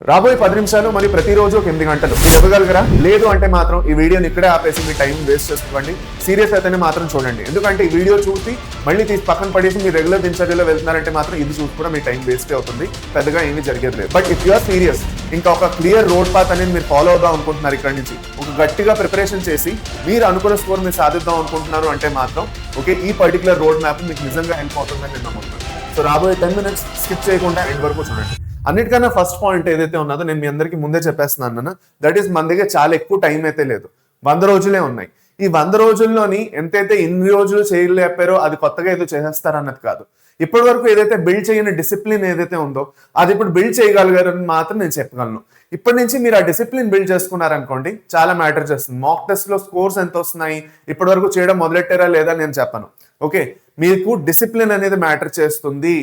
రాబోయే 10 నిమిషాలు మరియు ప్రతిరోజు ఒక 8 గంటలు మీరు ఇవ్వగలగరా? లేదు అంటే మాత్రం ఈ వీడియోని ఇక్కడే ఆపేసి మీ టైం వేస్ట్ చేసుకోండి. సీరియస్ అయితేనే మాత్రం చూడండి. ఎందుకంటే ఈ వీడియో చూసి మళ్ళీ తీసి పక్కన పడేసి మీరు రెగ్యులర్ దినచర్యలో వెళ్తున్నారంటే మాత్రం ఇది చూసి కూడా మీ టైం వేస్ట్ అవుతుంది. పెద్దగా ఏమీ జరిగేది లేదు. But if you are serious, ఇంకా ఒక క్లియర్ రోడ్ పాత్ అనేది మీరు ఫాలో అవుదాం అనుకుంటున్నారు, ఇక్కడ నుంచి ఒక గట్టిగా ప్రిపరేషన్ చేసి మీరు అనుకున్న స్కోర్ మీరు సాధిద్దాం అనుకుంటున్నారు అంటే మాత్రం ఓకే, ఈ పర్టికులర్ రోడ్ మ్యాప్ మీకు నిజంగా హెల్ప్ అవుతుందని నేను నమ్ముతున్నాను. సో రాబోయే 10 మినిట్స్ స్కిప్ చేయకుండా ఎండ్ వరకు చూడండి. అన్నిటికన్నా ఫస్ట్ పాయింట్ ఏదైతే ఉన్నదో నేను మీ అందరికీ ముందే చెప్పేస్తున్నాను, దట్ ఈస్ మన దగ్గర చాలా ఎక్కువ టైం అయితే లేదు. 100 రోజులే ఉన్నాయి. ఈ 100 రోజుల్లోని ఎంతైతే ఇన్ని రోజులు చేయలేపారో అది కొత్తగా ఏదో చేసేస్తారన్నది కాదు. ఇప్పటి వరకు ఏదైతే బిల్డ్ చేయని డిసిప్లిన్ ఏదైతే ఉందో అది ఇప్పుడు బిల్డ్ చేయగలిగారని మాత్రం నేను చెప్పగలను. ఇప్పటి నుంచి మీరు ఆ డిసిప్లిన్ బిల్డ్ చేసుకున్నారనుకోండి, చాలా మ్యాటర్ చేస్తుంది. మాక్ టెస్ట్ లో స్కోర్స్ ఎంత వస్తున్నాయి, ఇప్పటి వరకు చేయడం మొదలెట్టారా లేదా నేను చెప్పను. ఓకే, మీకు డిసిప్లిన్ అనేది మ్యాటర్ చేస్తుంది.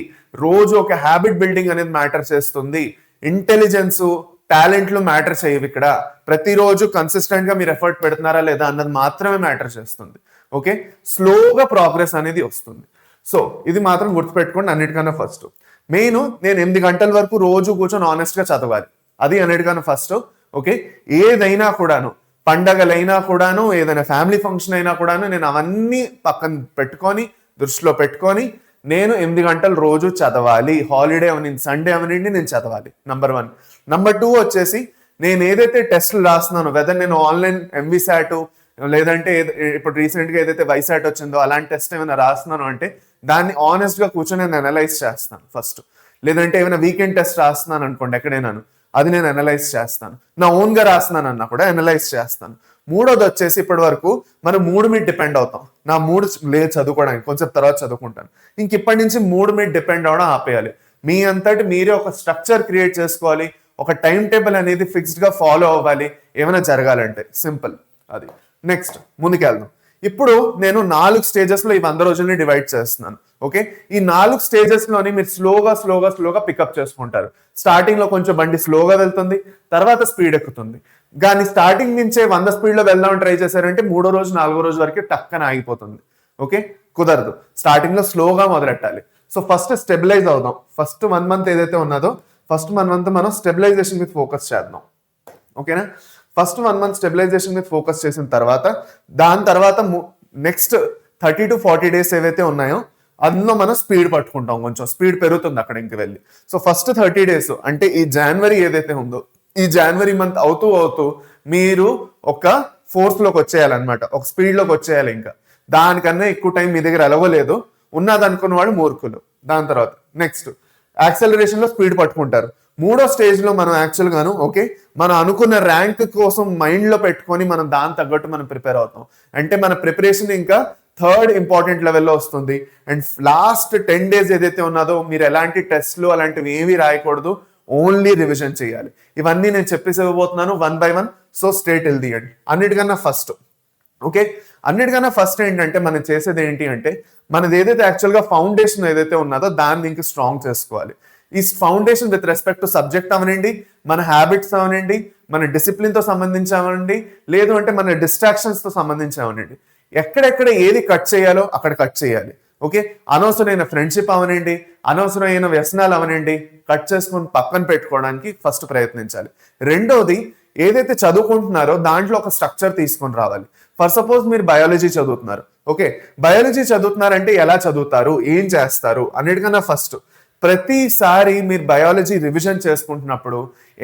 రోజు ఒక హ్యాబిట్ బిల్డింగ్ అనేది మ్యాటర్ చేస్తుంది. ఇంటెలిజెన్స్, టాలెంట్లు మ్యాటర్ చేయవు. ఇక్కడ ప్రతిరోజు కన్సిస్టెంట్ గా మీరు ఎఫర్ట్ పెడుతున్నారా లేదా అన్నది మాత్రమే మ్యాటర్ చేస్తుంది. ఓకే, స్లోగా ప్రోగ్రెస్ అనేది వస్తుంది. సో ఇది మాత్రం గుర్తుపెట్టుకోండి. అన్నిటికన్నా ఫస్ట్ మెయిన్, నేను 8 గంటల వరకు రోజు కూర్చొని ఆనెస్ట్ గా చదవాలి. అది అన్నిటికన్నా ఫస్ట్. ఓకే, ఏదైనా కూడాను, పండగలైనా కూడాను, ఏదైనా ఫ్యామిలీ ఫంక్షన్ అయినా కూడాను, నేను అవన్నీ పక్కన పెట్టుకొని దృష్టిలో పెట్టుకొని నేను 8 గంటలు రోజు చదవాలి. హాలిడే అవనండి, సండే అవనండి, నేను చదవాలి. నంబర్ 1. నంబర్ 2 వచ్చేసి, నేను ఏదైతే టెస్ట్లు రాస్తున్నానో, వెదర్ నేను ఆన్లైన్ ఎంవిసాట్ లేదంటే ఇప్పుడు రీసెంట్ గా ఏదైతే వైసాట్ వచ్చిందో అలాంటి టెస్ట్ ఏమైనా రాస్తున్నాను అంటే దాన్ని ఆనెస్ట్ గా కూర్చొని నేను అనలైజ్ చేస్తాను ఫస్ట్. లేదంటే ఏమైనా వీకెండ్ టెస్ట్ రాస్తున్నాను అనుకోండి ఎక్కడైనాను, అది నేను అనలైజ్ చేస్తాను. నా ఓన్ గా రాస్తున్నాను అన్నా కూడా అనలైజ్ చేస్తాను. మూడోది వచ్చేసి, ఇప్పటి వరకు మనం 3 మీద డిపెండ్ అవుతాం. నా 3 లేదు చదువుకోవడానికి, కొంచెం తర్వాత చదువుకుంటాను. ఇంక ఇప్పటి నుంచి 3 మీద డిపెండ్ అవడం ఆపేయాలి. మీ అంతటి మీరే ఒక స్ట్రక్చర్ క్రియేట్ చేసుకోవాలి. ఒక టైం టేబుల్ అనేది ఫిక్స్డ్ గా ఫాలో అవ్వాలి ఏమైనా జరగాలంటే. సింపుల్ అది. నెక్స్ట్ ముందుకెళ్దాం. ఇప్పుడు నేను 4 స్టేజెస్ లో ఈ 100 రోజుల్ని డివైడ్ చేస్తున్నాను. ఓకే, ఈ 4 స్టేజెస్ లోని మీరు స్లోగా పికప్ చేసుకుంటారు. స్టార్టింగ్ లో కొంచెం బండి స్లోగా వెళ్తుంది, తర్వాత స్పీడ్ ఎక్కుతుంది. కానీ స్టార్టింగ్ నుంచే 100 స్పీడ్ లో వెళ్దామని ట్రై చేశారంటే 3వ రోజు 4వ రోజు వరకు టక్కన ఆగిపోతుంది. ఓకే, కుదరదు. స్టార్టింగ్ లో స్లోగా మొదలెట్టాలి. సో ఫస్ట్ స్టెబిలైజ్ అవుదాం. ఫస్ట్ 1 మంత్ ఏదైతే ఉన్నదో, ఫస్ట్ 1 మంత్ మనం స్టెబిలైజేషన్ మీద ఫోకస్ చేద్దాం. ఓకేనా? ఫస్ట్ 1 మంత్ స్టెబిలైజేషన్ మీద ఫోకస్ చేసిన తర్వాత, దాని తర్వాత నెక్స్ట్ 30 to 40 డేస్ ఏవైతే ఉన్నాయో అందులో మనం స్పీడ్ పట్టుకుంటాం. కొంచెం స్పీడ్ పెరుగుతుంది అక్కడ ఇంక వెళ్ళి. సో ఫస్ట్ 30 డేస్ అంటే ఈ జనవరి ఏదైతే ఉందో, ఈ జనవరి మంత్ అవుతూ మీరు ఒక ఫోర్స్ లోకి వచ్చేయాలన్నమాట, ఒక స్పీడ్ లోకి వచ్చేయాలి. ఇంకా దానికన్నా ఎక్కువ టైం మీ దగ్గర ఎలవలేదు, ఉన్నదనుకున్న వాడు మూర్ఖులు. దాని తర్వాత నెక్స్ట్ యాక్సెలరేషన్ లో స్పీడ్ పట్టుకుంటారు. 3వ స్టేజ్ లో మనం యాక్చువల్ గాను ఓకే, మనం అనుకున్న ర్యాంక్ కోసం మైండ్ లో పెట్టుకొని మనం దాని తగ్గట్టు మనం ప్రిపేర్ అవుతాం. అంటే మన ప్రిపరేషన్ ఇంకా 3rd ఇంపార్టెంట్ లెవెల్లో వస్తుంది. అండ్ లాస్ట్ 10 డేస్ ఏదైతే ఉన్నదో మీరు ఎలాంటి టెస్ట్లు అలాంటివి ఏవి రాయకూడదు, ఓన్లీ రివిజన్ చేయాలి. ఇవన్నీ నేను చెప్పేసి ఇవ్వబోతున్నాను 1 by 1. So stay till the end. అన్నిటికన్నా ఫస్ట్ ఓకే, అన్నిటికన్నా ఫస్ట్ ఏంటంటే మనం చేసేది ఏంటి అంటే, మనది ఏదైతే యాక్చువల్గా ఫౌండేషన్ ఏదైతే ఉన్నదో దాన్ని ఇంకా స్ట్రాంగ్ చేసుకోవాలి. ఈ foundation with respect to subject అవనండి, మన హ్యాబిట్స్ అవనండి, మన డిసిప్లిన్ తో సంబంధించి అవనండి, లేదు అంటే మన డిస్ట్రాక్షన్స్ తో సంబంధించి అవనండి, ఎక్కడెక్కడ ఏది కట్ చేయాలో అక్కడ కట్ చేయాలి. ఓకే, అనవసరమైన ఫ్రెండ్షిప్ అవనండి, అనవసరమైన వ్యసనాలు అవనండి, కట్ చేసుకొని పక్కన పెట్టుకోవడానికి ఫస్ట్ ప్రయత్నించాలి. రెండోది, ఏదైతే చదువుకుంటున్నారో దాంట్లో ఒక స్ట్రక్చర్ తీసుకొని రావాలి. ఫర్ సపోజ్ మీరు బయాలజీ చదువుతున్నారు. ఓకే, బయాలజీ చదువుతున్నారంటే ఎలా చదువుతారు, ఏం చేస్తారు అన్నిటికన్నా ఫస్ట్, ప్రతిసారి మీరు బయాలజీ రివిజన్ చేసుకుంటున్నప్పుడు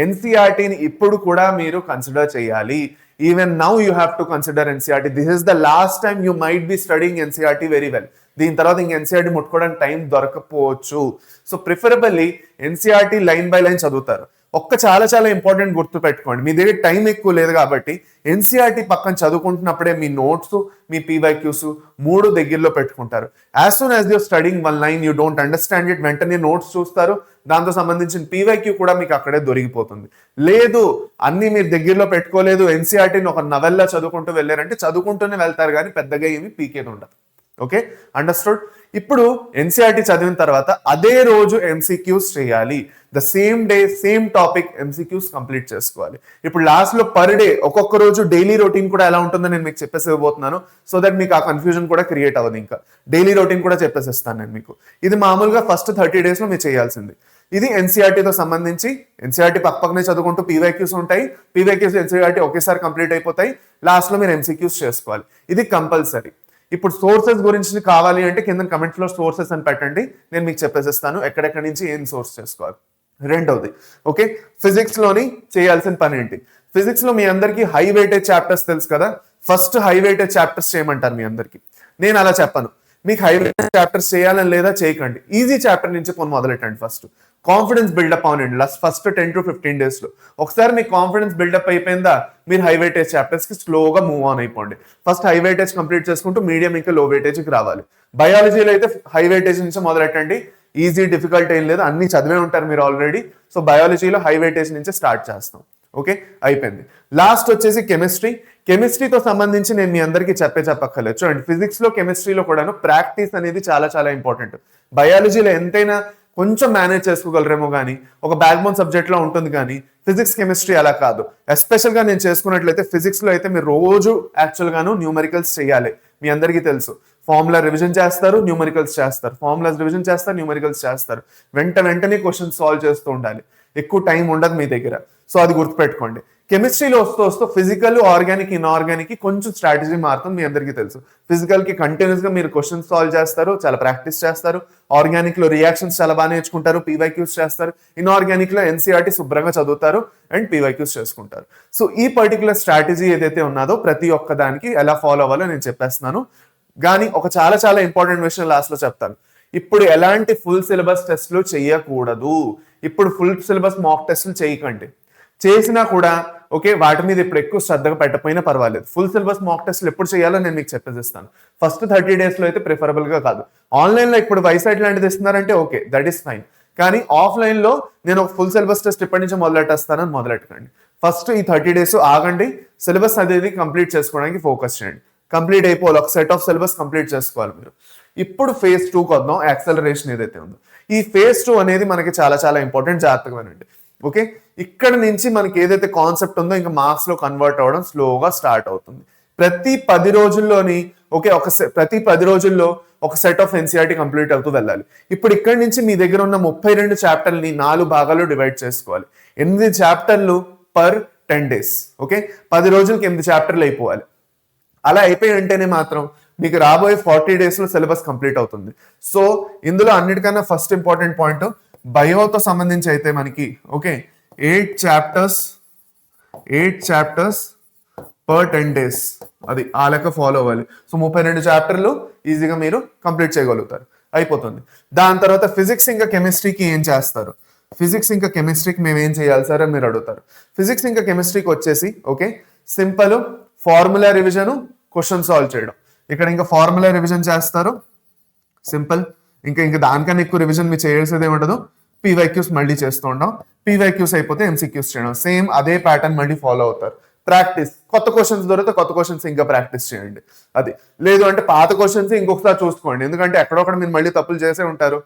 ఎన్సీఆర్టీని ఇప్పుడు కూడా మీరు కన్సిడర్ చేయాలి. Even now you have to consider NCERT. This is the last time you might be studying NCERT very well. దీని తర్వాత ఇంక ఎన్సీఆర్టీ ముట్టుకోవడానికి టైం దొరకపోవచ్చు. So preferably NCERT line by line చదువుతారు. చాలా ఇంపార్టెంట్ గుర్తు పెట్టుకోండి, మీ దగ్గర టైం ఎక్కువ లేదు కాబట్టి ఎన్సీఆర్టీ పక్కన చదువుకుంటున్నప్పుడే మీ నోట్స్, మీ పీవైక్యూస్ 3 దగ్గరలో పెట్టుకుంటారు. As soon as you're studying 1 line you don't understand it, వెంటనే నోట్స్ చూస్తారు, దాంతో సంబంధించిన పీవైక్యూ కూడా మీకు అక్కడే దొరికిపోతుంది. లేదు అన్ని మీరు దగ్గరలో పెట్టుకోలేదు, ఎన్సీఆర్టీని ఒక నవెల్లా చదువుకుంటూ వెళ్ళారంటే చదువుకుంటూనే వెళ్తారు కానీ పెద్దగా ఏమి పీకేది ఉండదు. Okay, understood. ఇప్పుడు ఎన్సీఆర్టీ చదివిన తర్వాత అదే రోజు ఎంసీక్యూస్ చేయాలి. The same day same topic MCQs complete చేసుకోవాలి. ఇప్పుడు లాస్ట్ లో పర్ డే ఒక్కొక్క రోజు డైలీ రొటీన్ కూడా ఎలా ఉంటుందో నేను మీకు చెప్పేసి ఇవ్వబోతున్నాను. సో దట్ మీకు ఆ కన్ఫ్యూజన్ కూడా క్రియేట్ అవ్వదు. ఇంకా డైలీ రొటీన్ కూడా చెప్పేసిస్తాను నేను మీకు. ఇది మామూలుగా ఫస్ట్ 30 డేస్ లో మీరు చేయాల్సింది. ఇది ఎన్సీఆర్టీతో సంబంధించి ఎన్సీఆర్టీ పక్కనే చదువుకుంటూ పీవైక్యూస్ ఉంటాయి, పీవైక్యూస్ ఎన్సీఆర్టీ ఒకేసారి కంప్లీట్ అయిపోతాయి, లాస్ట్లో మీరు ఎంసీక్యూస్ చేసుకోవాలి. ఇది కంపల్సరీ. ఇప్పుడు సోర్సెస్ గురించి కావాలి అంటే కింద కమెంట్స్ లో సోర్సెస్ అని పెట్టండి, నేను మీకు చెప్పేసిస్తాను ఎక్కడెక్కడి నుంచి ఏం సోర్స్ చేసుకోవాలి. రెండవది ఓకే, ఫిజిక్స్ లోని చేయాల్సిన పని ఏంటి? ఫిజిక్స్ లో మీ అందరికి హై వెయిటేజ్ చాప్టర్స్ తెలుసు కదా, ఫస్ట్ హై వెయిటేజ్ చాప్టర్స్ చేయమంటారు మీ అందరికి. నేను అలా చెప్పను, మీకు హై వెయిటేజ్ చాప్టర్స్ చేయాలని లేదా చేయకండి, ఈజీ చాప్టర్ నుంచి కొన్ని మొదలెట్టండి. ఫస్ట్ కాన్ఫిడెన్స్ బిల్డప్ అవునండి ఫస్ట్ 10 to 15 days లో. ఒకసారి మీ కాన్ఫిడెన్స్ బిల్డప్ అయిపోయిందా, మీరు హై వెయిటేజ్ చాప్టర్స్ కి స్లోగా మూవ్ ఆన్ అయిపోండి. ఫస్ట్ హై వెయిటేజ్ కంప్లీట్ చేసుకుంటూ మీడియం ఇంకా లో వెయిటేజ్కి రావాలి. బయాలజీలో అయితే హై వెయిటేజ్ నుంచి మొదలెట్టండి, ఈజీ డిఫికల్ట్ ఏం లేదు, అన్ని చదివే ఉంటారు మీరు ఆల్రెడీ. సో బయాలజీలో హై వెయిటేజ్ నుంచి స్టార్ట్ చేస్తాం. ఓకే, అయిపోయింది. లాస్ట్ వచ్చేసి కెమిస్ట్రీతో సంబంధించి నేను మీ అందరికీ చెప్పక్కర్లేదు. చూడండి, ఫిజిక్స్ లో కెమిస్ట్రీలో కూడాను ప్రాక్టీస్ అనేది చాలా చాలా ఇంపార్టెంట్. బయాలజీలో ఎంతైనా కొంచెం మేనేజ్ చేసుకోగలరేమో కానీ ఒక బ్యాక్బోన్ సబ్జెక్ట్ లో ఉంటుంది, కానీ ఫిజిక్స్ కెమిస్ట్రీ అలా కాదు. ఎస్పెషల్ గా నేను చేసుకున్నట్లయితే ఫిజిక్స్ లో అయితే మీరు రోజు యాక్చువల్ గాను న్యూమరికల్స్ చేయాలి. మీ అందరికీ తెలుసు, ఫార్ములా రివిజన్ చేస్తారు, న్యూమరికల్స్ చేస్తారు, ఫార్ములాస్ రివిజన్ చేస్తారు, న్యూమరికల్స్ చేస్తారు. వెంటనే క్వశ్చన్స్ సాల్వ్ చేస్తూ ఉండాలి, ఎక్కువ టైం ఉండదు మీ దగ్గర. సో అది గుర్తుపెట్టుకోండి. కెమిస్ట్రీలో వస్తూ ఫిజికల్, ఆర్గానిక్, ఇన్ఆర్గానిక్ కొంచెం స్ట్రాటజీ మారుతుంది, మీ అందరికీ తెలుసు. ఫిజికల్ కి కంటిన్యూస్ గా మీరు క్వశ్చన్స్ సాల్వ్ చేస్తారు, చాలా ప్రాక్టీస్ చేస్తారు. ఆర్గానిక్ లో రియాక్షన్స్ చాలా బాగా నేర్చుకుంటారు, పీవైక్యూస్ చేస్తారు. ఇన్ఆర్గానిక్ లో ఎన్సీఆర్టీ శుభ్రంగా చదువుతారు అండ్ పీవైక్యూస్ చేసుకుంటారు. సో ఈ పర్టికులర్ స్ట్రాటజీ ఏదైతే ఉన్నదో ప్రతి ఒక్క దానికి ఎలా ఫాలో అవ్వాలో నేను చెప్పేస్తున్నాను. కానీ ఒక చాలా చాలా ఇంపార్టెంట్ విషయం లాస్ట్ లో చెప్తాను. ఇప్పుడు ఎలాంటి ఫుల్ సిలబస్ టెస్ట్లు చేయకూడదు. ఇప్పుడు ఫుల్ సిలబస్ మాక్ టెస్ట్లు చేయకండి. చేసినా కూడా ఓకే, వాటి మీద ఇప్పుడు ఎక్కువ శ్రద్ధగా పెట్టకపోయినా పర్వాలేదు. ఫుల్ సిలబస్ మాక్ టెస్ట్లు ఎప్పుడు చేయాలో నేను మీకు చెప్పేసిస్తాను. ఫస్ట్ 30 days లో అయితే ప్రిఫరబుల్ గా కాదు. ఆన్లైన్ లో ఇప్పుడు వైసైట్ లాంటిది ఇస్తున్నారంటే ఓకే, దట్ ఈస్ ఫైన్. కానీ ఆఫ్లైన్ లో నేను ఒక ఫుల్ సిలబస్ టెస్ట్ ఇప్పటి నుంచి మొదలెట్టేస్తానని మొదలెట్టకండి. ఫస్ట్ ఈ 30 days ఆగండి, సిలబస్ అనేది కంప్లీట్ చేసుకోవడానికి ఫోకస్ చేయండి. కంప్లీట్ అయిపోవాలి, ఒక సెట్ ఆఫ్ సిలబస్ కంప్లీట్ చేసుకోవాలి మీరు. ఇప్పుడు phase 2 కొద్దాం, యాక్సలరేషన్ ఏదైతే ఉందో. ఈ phase 2 అనేది మనకి చాలా చాలా ఇంపార్టెంట్, జాగ్రత్తగా వినండి. ఓకే, ఇక్కడ నుంచి మనకి ఏదైతే కాన్సెప్ట్ ఉందో ఇంకా మార్క్స్ లో కన్వర్ట్ అవ్వడం స్లోగా స్టార్ట్ అవుతుంది. ప్రతి 10 రోజుల్లోని ఓకే, ప్రతి 10 రోజుల్లో ఒక సెట్ ఆఫ్ ఎన్సీఆర్టీ కంప్లీట్ అవుతూ వెళ్ళాలి. ఇప్పుడు ఇక్కడ నుంచి మీ దగ్గర ఉన్న 32 చాప్టర్ని 4 భాగాల్లో డివైడ్ చేసుకోవాలి. 8 చాప్టర్లు పర్ 10 days. ఓకే, 10 రోజులకి 8 చాప్టర్లు అయిపోవాలి. అలా అయిపోయి ఉంటేనే మాత్రం మీకు రాబోయే 40 days లో సిలబస్ కంప్లీట్ అవుతుంది. సో ఇందులో అన్నిటికన్నా ఫస్ట్ ఇంపార్టెంట్ పాయింట్ బయోతో సంబంధించి అయితే మనకి ఓకే 8 చాప్టర్స్ పర్ 10 days, అది ఆ లెక్క ఫాలో అవ్వాలి. సో 32 చాప్టర్లు ఈజీగా మీరు కంప్లీట్ చేయగలుగుతారు, అయిపోతుంది. దాని తర్వాత ఫిజిక్స్ ఇంకా కెమిస్ట్రీకి ఏం చేస్తారు? ఫిజిక్స్ ఇంకా కెమిస్ట్రీకి మేము ఏం చేయాలి సార్ అని మీరు అడుగుతారు. ఫిజిక్స్ ఇంకా కెమిస్ట్రీకి వచ్చేసి okay, simple formula revision, question solve చేయడం. ఇక్కడ ఇంకా ఫార్ములా రివిజన్ చేస్తారు, సింపుల్. ఇంకా దానికన్నా ఎక్కువ రివిజన్ మీరు చేయాల్సిందే ఉండదు. పీవైక్యూస్ మళ్ళీ చేస్తూ ఉంటాం, పీవైక్యూస్ అయిపోతే ఎంసీక్యూస్ చేయడం, సేమ్ అదే ప్యాటర్న్ మళ్ళీ ఫాలో అవుతారు. ప్రాక్టీస్, కొత్త క్వశ్చన్స్ దొరికితే కొత్త క్వశ్చన్స్ ఇంకా ప్రాక్టీస్ చేయండి. అది లేదు అంటే పాత క్వశ్చన్స్ ఇంకొకసారి చూసుకోండి, ఎందుకంటే ఎక్కడొక్కడ మీరు మళ్ళీ తప్పులు చేసే ఉంటారు.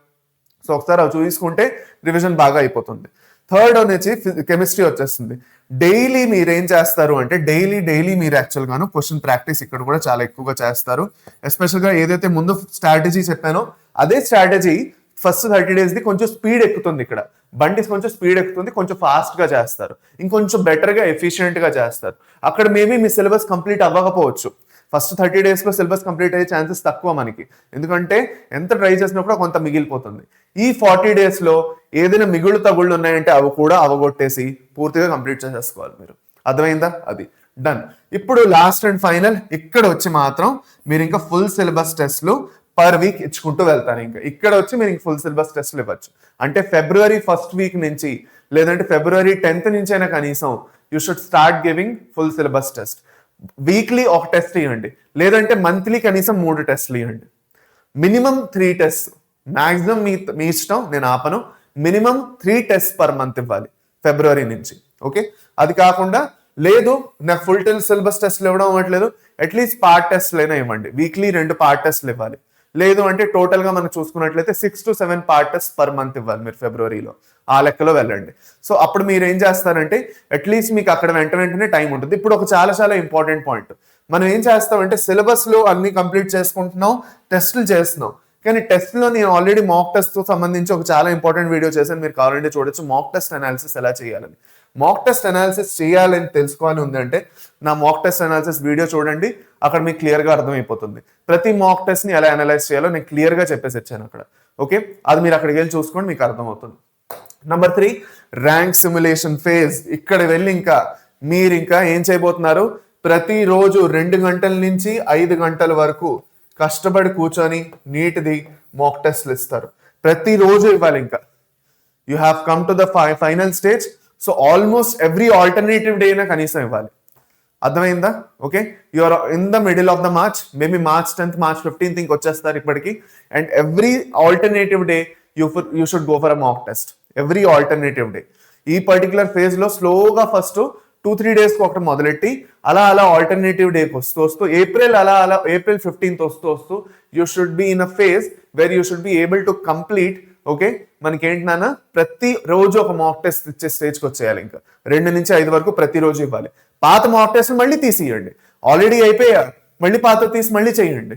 సో ఒకసారి అవి చూసుకుంటే రివిజన్ బాగా అయిపోతుంది. థర్డ్ వచ్చి కెమిస్ట్రీ వచ్చేస్తుంది. డైలీ మీరు ఏం చేస్తారు అంటే డైలీ మీరు యాక్చువల్ గాను క్వశ్చన్ ప్రాక్టీస్ ఇక్కడ కూడా చాలా ఎక్కువగా చేస్తారు. ఎస్పెషల్ గా ఏదైతే ముందు స్ట్రాటజీ చెప్పానో అదే స్ట్రాటజీ ఫస్ట్ 30 days ది కొంచెం స్పీడ్ ఎక్కుతుంది. ఇక్కడ బండి కొంచెం స్పీడ్ ఎక్కుతుంది, కొంచెం ఫాస్ట్ గా చేస్తారు, ఇంకొంచెం బెటర్ గా ఎఫిషియెంట్ గా చేస్తారు. అక్కడ మేబీ మీ సిలబస్ కంప్లీట్ అవ్వకపోవచ్చు. ఫస్ట్ 30 days లో సిలబస్ కంప్లీట్ అయ్యే ఛాన్సెస్ తక్కువ మనకి, ఎందుకంటే ఎంత ట్రై చేసినప్పుడు కొంత మిగిలిపోతుంది. ఈ 40 days లో ఏదైనా మిగుళ్ళు తగుళ్ళు ఉన్నాయంటే అవి కూడా అవగొట్టేసి పూర్తిగా కంప్లీట్ చేసేసుకోవాలి మీరు. అర్థమైందా? అది డన్. ఇప్పుడు లాస్ట్ అండ్ ఫైనల్ ఇక్కడ వచ్చి మాత్రం మీరు ఇంకా ఫుల్ సిలబస్ టెస్ట్లు పర్ వీక్ ఇచ్చుకుంటూ వెళ్తారు. ఇంకా ఇక్కడ వచ్చి మీరు ఫుల్ సిలబస్ టెస్ట్లు ఇవ్వచ్చు. అంటే February 1st week నుంచి లేదంటే February 10th నుంచి అయినా కనీసం you should start giving full syllabus test. Weekly ఒక టెస్ట్ ఇవ్వండి, లేదంటే మంత్లీ కనీసం 3 టెస్ట్లు ఇవ్వండి. మినిమం 3 tests, మాక్సిమం మీ ఇష్టం, నేను ఆపను. మినిమం 3 tests పర్ మంత్ ఇవ్వాలి ఫిబ్రవరి నుంచి. ఓకే, అది కాకుండా లేదు నాకు ఫుల్ సిలబస్ టెస్ట్లు ఇవ్వడం అవ్వట్లేదు, అట్లీస్ట్ పార్ట్ టెస్ట్లు అయినా ఇవ్వండి. వీక్లీ 2 పార్ట్ టెస్ట్లు ఇవ్వాలి. లేదు అంటే టోటల్ గా మనం చూసుకున్నట్లయితే 6 to 7 part test per month ఇవ్వాలి మీరు ఫిబ్రవరిలో. ఆ లెక్కలో వెళ్ళండి. సో అప్పుడు మీరు ఏం చేస్తారంటే అట్లీస్ట్ మీకు అక్కడ వెంటనే టైం ఉంటుంది. ఇప్పుడు ఒక చాలా చాలా ఇంపార్టెంట్ పాయింట్, మనం ఏం చేస్తామంటే సిలబస్ లో అన్ని కంప్లీట్ చేసుకుంటున్నాం, టెస్టులు చేస్తున్నాం, కానీ టెస్ట్లో నేను ఆల్రెడీ మాక్ టెస్ట్తో సంబంధించి ఒక చాలా ఇంపార్టెంట్ వీడియో చేశాను, మీరు కావాలంటే చూడొచ్చు, మాక్ టెస్ట్ అనాలిసిస్ ఎలా చేయాలని. మాక్ టెస్ట్ అనాలిసిస్ చేయాలని తెలుసుకోవాలి ఉందంటే నా మాక్ టెస్ట్ అనాలిసిస్ వీడియో చూడండి, అక్కడ మీకు క్లియర్గా అర్థమైపోతుంది. ప్రతి మాక్ టెస్ట్ని ఎలా అనలైజ్ చేయాలో నేను క్లియర్గా చెప్పేసి వచ్చాను అక్కడ. ఓకే, అది మీరు అక్కడికి వెళ్ళి చూసుకోండి, మీకు అర్థమవుతుంది. Number 3, rank simulation phase. ఇక్కడ వెళ్ళి మీరు ఇంకా ఏం చేయబోతున్నారు, ప్రతిరోజు 2 గంటల నుంచి 5 గంటల వరకు కష్టపడి కూర్చొని నీటిది మాక్ టెస్ట్లు ఇస్తారు. ప్రతిరోజు ఇవ్వాలి. ఇంకా you have come to the final stage. So almost every alternative day అయినా కనీసం ఇవ్వాలి. అర్థమైందా? Okay, you're in the middle of the March, maybe March 10th March 15th ఇంకొచ్చేస్తారు ఇప్పటికి. And every alternative day you should go for a mock test. Every alternative day. ఈ particular phase లో స్లోగా first 2-3 డేస్కి ఒకటి మొదలెట్టి అలా ఆల్టర్నేటివ్ డేకి వస్తూ April 15th వస్తూ you should be in a phase where you should be able to complete. Okay, మనకేంటి నాన్న, ప్రతి రోజు ఒక మాక్ టెస్ట్ ఇచ్చే స్టేజ్కి వచ్చేయాలి. ఇంకా 2 నుంచి 5 వరకు ప్రతిరోజు ఇవ్వాలి. పాత మాక్ టెస్ట్ మళ్ళీ తీసియండి, ఆల్రెడీ అయిపోయా మళ్ళీ పాత తీసి మళ్ళీ చేయండి.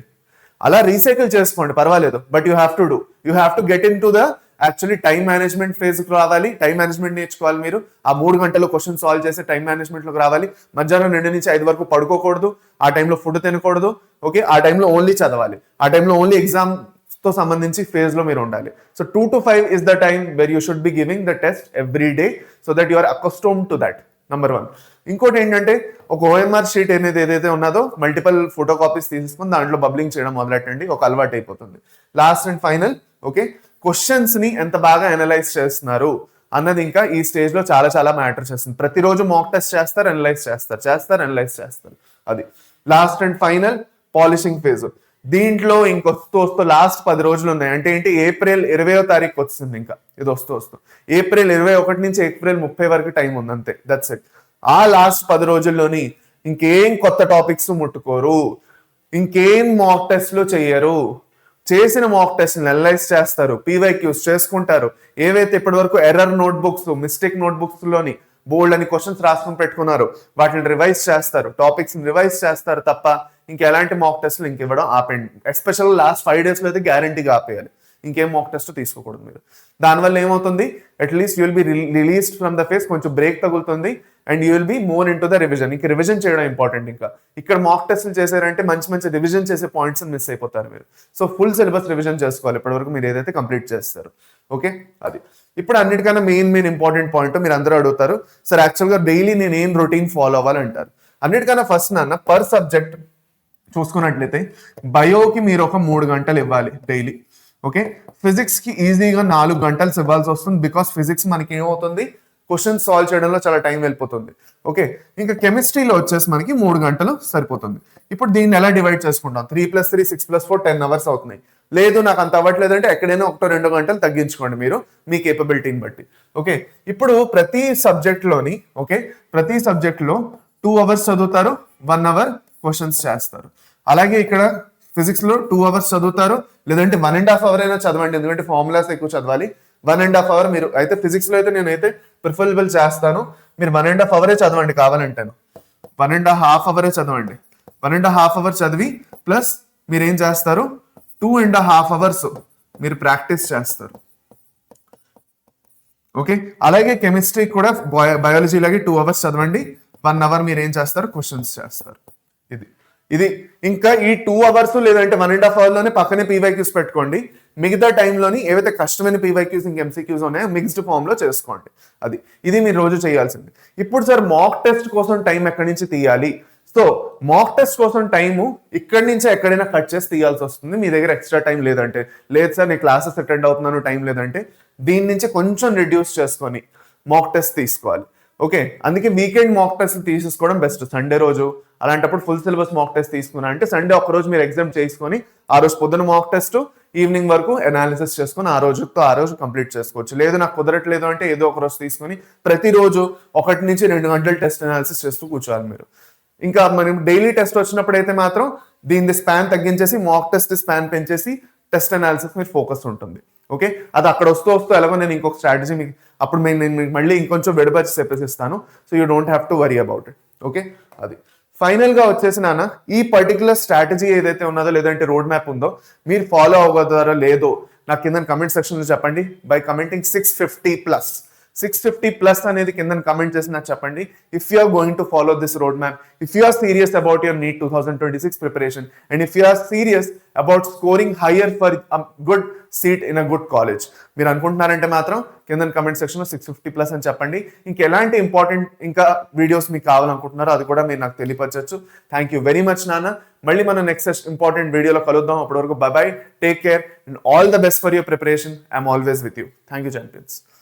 అలా రీసైకిల్ చేసుకోండి, పర్వాలేదు. But you have to get in to the actually time management ఫేజ్కి రావాలి. టైం మేనేజ్మెంట్ నేర్చుకోవాలి మీరు. ఆ 3 గంటలు క్వశ్చన్ సాల్వ్ చేసి టైం మేనేజ్మెంట్లోకి రావాలి. మధ్యాహ్నం 2 నుంచి 5 వరకు పడుకోకూడదు, ఆ టైంలో ఫుడ్ తినకూడదు. ఓకే, ఆ టైంలో ఓన్లీ చదవాలి, ఆ టైంలో ఓన్లీ ఎగ్జామ్ తో సంబంధించి ఫేజ్ లో మీరు ఉండాలి. So 2 to 5 is the time where you should be giving the test every day so that you are accustomed to that. Number 1. ఇంకోటి ఏంటంటే, ఒక OMR షీట్ అనేది ఏదైతే ఉన్నదో మల్టిపుల్ ఫోటో కాపీస్ తీసుకుని దాంట్లో బబ్లింగ్ చేయడం మొదలెట్టండి, ఒక అలవాటు అయిపోతుంది. Last and final, okay, questions ని ఎంత బాగా అనలైజ్ చేస్తున్నారు అన్నది ఇంకా ఈ స్టేజ్ లో చాలా మ్యాటర్ చేస్తుంది. ప్రతిరోజు మాక్ టెస్ట్ చేస్తారు, అనలైజ్ చేస్తారు. అది last and final polishing phase. దీంట్లో ఇంకొస్తూ లాస్ట్ 10 రోజులు ఉన్నాయి. అంటే ఏంటి, April 20వ తారీఖు వస్తుంది. ఇంకా ఇది వస్తూ April 21 నుంచి April 30 వరకు టైం ఉంది, అంతే. That's it. ఆ లాస్ట్ 10 రోజుల్లోని ఇంకేం కొత్త టాపిక్స్ ముట్టుకోరు, ఇంకేం మాక్ టెస్ట్లు చెయ్యరు. చేసిన మాక్ టెస్ట్ అనలైజ్ చేస్తారు, PYQs చేసుకుంటారు. ఏవైతే ఇప్పటి వరకు ఎర్రర్ నోట్బుక్స్, మిస్టేక్ నోట్బుక్స్ లోని బోల్డ్ అని క్వశ్చన్స్ రాసుకుని పెట్టుకున్నారు, వాటిని రివైజ్ చేస్తారు, టాపిక్స్ రివైజ్ చేస్తారు తప్ప ఇంకెలాంటి మాక్ టెస్ట్లు ఇవ్వడం ఆపండి. ఎస్పెషల్ లాస్ట్ 5 days లో అయితే గ్యారంటీగా ఆపేయాలి. ఇంకేం మాక్ టెస్ట్ తీసుకోకూడదు మీరు. దానివల్ల ఏమవుతుంది, at least you will be released from the face, కొంచెం బ్రేక్ తగులుతుంది and you will be more in to the revision. ఇంకా రివిజన్ చేయడం ఇంపార్టెంట్. ఇంకా ఇక్కడ మాక్ టెస్ట్లు చేశారంటే మంచి రివిజన్ చేసే పాయింట్స్ మిస్ అయిపోతారు మీరు. సో ఫుల్ సిలబస్ రివిజన్ చేసుకోవాలి ఇప్పటివరకు మీరు ఏదైతే కంప్లీట్ చేస్తారు. ఓకే, అది. ఇప్పుడు అన్నిటికన్నా మెయిన్ ఇంపార్టెంట్ పాయింట్ మీరు అందరూ అడుగుతారు, సార్ యాక్చువల్గా డైలీ నేను ఏం రొటీన్ ఫాలో అవ్వాలంటారు. అన్నిటికన్నా ఫస్ట్ నాన్న, పర్ సబ్జెక్ట్ చూసుకున్నట్లయితే బయోకి మీరు ఒక 3 గంటలు ఇవ్వాలి డైలీ. ఓకే, ఫిజిక్స్ కి ఈజీగా 4 గంటలు ఇవ్వాల్సి వస్తుంది. బికాస్ ఫిజిక్స్ మనకి ఏమవుతుంది, క్వశ్చన్ సాల్వ్ చేయడంలో చాలా టైం వెళ్ళిపోతుంది. ఓకే, ఇంకా కెమిస్ట్రీలో వచ్చేసి మనకి 3 గంటలు సరిపోతుంది. ఇప్పుడు దీన్ని ఎలా డివైడ్ చేసుకుంటాం, 3+3 6+4 10 hours అవుతున్నాయి. లేదు నాకు అంత అవ్వట్లేదు అంటే ఎక్కడైనా 1-2 గంటలు తగ్గించుకోండి మీరు మీ కేపబిలిటీని బట్టి. ఓకే, ఇప్పుడు ప్రతి సబ్జెక్ట్లోని ప్రతి సబ్జెక్ట్లో 2 hours చదువుతారు, 1 hour క్వశ్చన్స్ చేస్తారు. అలాగే ఇక్కడ ఫిజిక్స్ లో 2 hours చదువుతారు, లేదంటే 1.5 hours అయినా చదవండి, ఎందుకంటే ఫార్ములాస్ ఎక్కువ చదవాలి. 1.5 hours మీరు అయితే ఫిజిక్స్ లో అయితే నేనైతే ప్రిఫరబుల్ చేస్తాను, మీరు 1.5 hours చదవండి కావాలంటాను. 1.5 hours చదవండి. 1.5 hours చదివి ప్లస్ మీరు ఏం చేస్తారు, 2.5 hours మీరు ప్రాక్టీస్ చేస్తారు. ఓకే, అలాగే కెమిస్ట్రీ కూడా బయాలజీ లాగే 2 hours చదవండి, 1 hour మీరు ఏం చేస్తారు, క్వశ్చన్స్ చేస్తారు. ఇది ఇంకా ఈ 2 hours లేదంటే 1.5 hours లోనే పక్కనే PYQs పెట్టుకోండి. మిగతా టైంలోని ఏవైతే కష్టమైన PYQs ఇంకా MCQs ఉన్నాయో మిక్స్డ్ ఫామ్ లో చేసుకోండి. ఇది మీరు రోజు చేయాల్సింది. ఇప్పుడు సార్ మాక్ టెస్ట్ కోసం టైం ఎక్కడి నుంచి తీయాలి? సో మాక్ టెస్ట్ కోసం టైము ఇక్కడి నుంచి ఎక్కడైనా కట్ చేసి తీయాల్సి వస్తుంది. మీ దగ్గర ఎక్స్ట్రా టైం లేదంటే, లేదు సార్ నేను క్లాసెస్ అటెండ్ అవుతున్నాను టైం లేదంటే, దీని నుంచి కొంచెం రిడ్యూస్ చేసుకొని మాక్ టెస్ట్ తీసుకోవాలి. ఓకే, అందుకే వీకెండ్ మాక్ టెస్ట్ తీసేసుకోవడం బెస్ట్. సండే రోజు అలాంటప్పుడు ఫుల్ సిలబస్ మాక్ టెస్ట్ తీసుకున్నా అంటే సండే ఒక్కరోజు మీరు ఎగ్జామ్ చేసుకొని ఆ రోజు పొద్దున మాక్ టెస్ట్, ఈవినింగ్ వరకు అనాలిసిస్ చేసుకొని ఆ రోజు కంప్లీట్ చేసుకోవచ్చు. లేదు నాకు కుదరట్లేదు అంటే ఏదో ఒక రోజు తీసుకొని ప్రతిరోజు 1 నుంచి 2 గంటలు టెస్ట్ అనాలిసిస్ చేస్తూ కూర్చోవాలి మీరు. ఇంకా మనం డైలీ టెస్ట్ వచ్చినప్పుడు అయితే మాత్రం దీని స్పాన్ తగ్గించేసి మాక్ టెస్ట్ స్పాన్ పెంచేసి టెస్ట్ అనాలిసిస్ మీరు ఫోకస్ ఉంటుంది. ఓకే, అది అక్కడ వస్తూ ఎలాగో నేను ఇంకొక స్ట్రాటజీ మీకు అప్పుడు నేను మళ్ళీ ఇంకొంచెం విడపరిచి చెప్పేసిస్తాను. So you don't have to worry about it. Okay, అది ఫైనల్ గా వచ్చేసి నాన్న ఈ పర్టికులర్ స్ట్రాటజీ ఏదైతే ఉన్నదో లేదంటే రోడ్ మ్యాప్ ఉందో మీరు ఫాలో అవ్వగలరా లేదో నాకు కింద కమెంట్ సెక్షన్ లో చెప్పండి బై కమెంటింగ్ 650+. 650+ అనేది కింద కమెంట్ చేసి నాకు చెప్పండి. If you are going to follow this road map, if you are serious about your NEET 2026 preparation and if you are serious about scoring higher for good seat in a good college. మీరు అనుకుంటున్నారంటే మాత్రం కింద comment section లో 650+ అని చెప్పండి. ఇంకెలాంటి important ఇంకా videos మీకు కావాలనుకుంటున్నారో అది కూడా మీరు నాకు తెలియపరచచ్చు. థ్యాంక్ యూ వెరీ మచ్ నాన్న. మళ్ళీ మనం నెక్స్ట్ ఇంపార్టెంట్ వీడియోలో కలుద్దాం. అప్పటి వరకు by by, take care and all the best for your preparation. I'm always with you. Thank you champions.